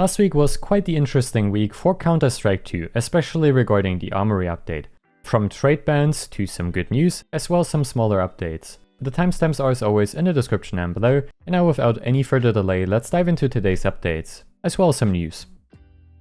Last week was quite the interesting week for Counter-Strike 2, especially regarding the Armory update. From trade bans to some good news, as well as some smaller updates. The timestamps are as always in the description down below, and now without any further delay, let's dive into today's updates, as well as some news.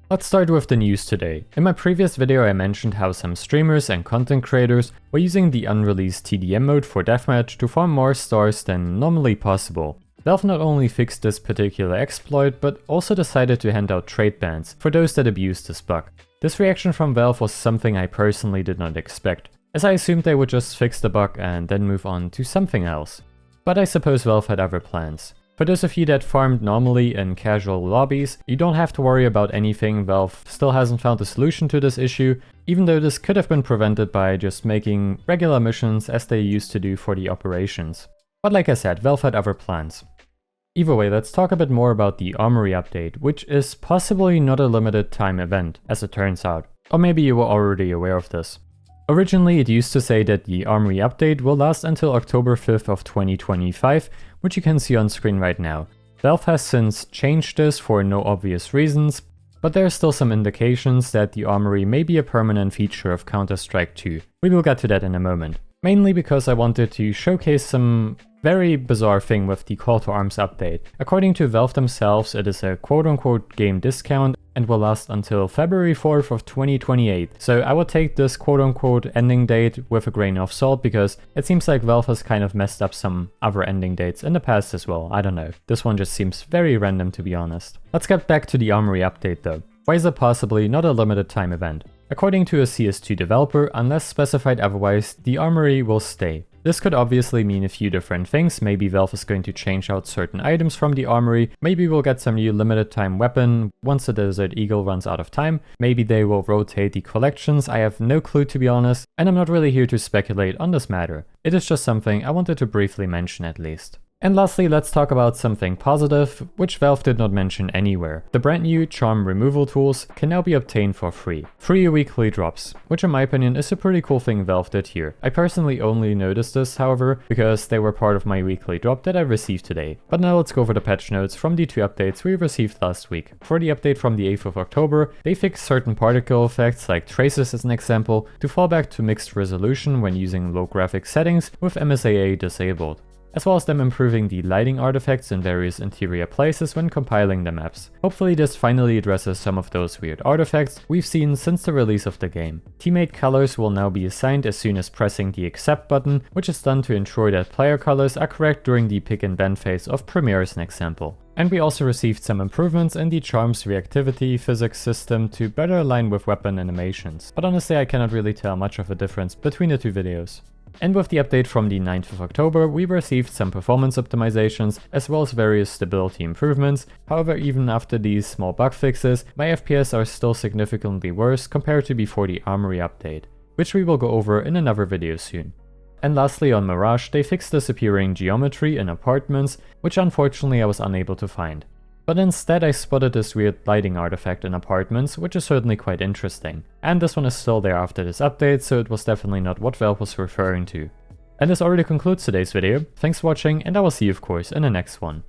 Let's start with the news today. In my previous video I mentioned how some streamers and content creators were using the unreleased TDM mode for deathmatch to farm more stars than normally possible. Valve not only fixed this particular exploit, but also decided to hand out trade bans for those that abused this bug. This reaction from Valve was something I personally did not expect, as I assumed they would just fix the bug and then move on to something else. But I suppose Valve had other plans. For those of you that farmed normally in casual lobbies, you don't have to worry about anything. Valve still hasn't found a solution to this issue, even though this could have been prevented by just making regular missions as they used to do for the operations. But like I said, Valve had other plans. Either way, let's talk a bit more about the Armory update, which is possibly not a limited time event, as it turns out. Or maybe you were already aware of this. Originally, it used to say that the Armory update will last until October 5th of 2025, which you can see on screen right now. Valve has since changed this for no obvious reasons, but there are still some indications that the Armory may be a permanent feature of Counter-Strike 2. We will get to that in a moment. Mainly because I wanted to showcase some very bizarre thing with the Call to Arms update. According to Valve themselves, it is a quote-unquote game discount and will last until February 4th of 2028. So I would take this quote-unquote ending date with a grain of salt, because it seems like Valve has kind of messed up some other ending dates in the past as well. I don't know. This one just seems very random, to be honest. Let's get back to the Armory update though. Why is it possibly not a limited time event? According to a CS2 developer, unless specified otherwise, the Armory will stay. This could obviously mean a few different things. Maybe Valve is going to change out certain items from the Armory, maybe we'll get some new limited time weapon once the Desert Eagle runs out of time, maybe they will rotate the collections. I have no clue, to be honest, and I'm not really here to speculate on this matter. It is just something I wanted to briefly mention at least. And lastly, let's talk about something positive, which Valve did not mention anywhere. The brand new charm removal tools can now be obtained for free. Free weekly drops, which in my opinion is a pretty cool thing Valve did here. I personally only noticed this, however, because they were part of my weekly drop that I received today. But now let's go over the patch notes from the 2 updates we received last week. For the update from the 8th of October, they fixed certain particle effects, like traces as an example, to fall back to mixed resolution when using low graphics settings with MSAA disabled, as well as them improving the lighting artifacts in various interior places when compiling the maps. Hopefully this finally addresses some of those weird artifacts we've seen since the release of the game. Teammate colors will now be assigned as soon as pressing the accept button, which is done to ensure that player colors are correct during the pick and ban phase of Premiere as an example. And we also received some improvements in the charm's reactivity physics system to better align with weapon animations. But honestly, I cannot really tell much of a difference between the 2 videos. And with the update from the 9th of October, we received some performance optimizations as well as various stability improvements. However, even after these small bug fixes, my FPS are still significantly worse compared to before the Armory update, which we will go over in another video soon. And lastly, on Mirage, they fixed disappearing geometry in apartments, which unfortunately I was unable to find. But instead I spotted this weird lighting artifact in apartments, which is certainly quite interesting. And this one is still there after this update, so it was definitely not what Valve was referring to. And this already concludes today's video. Thanks for watching, and I will see you of course in the next one.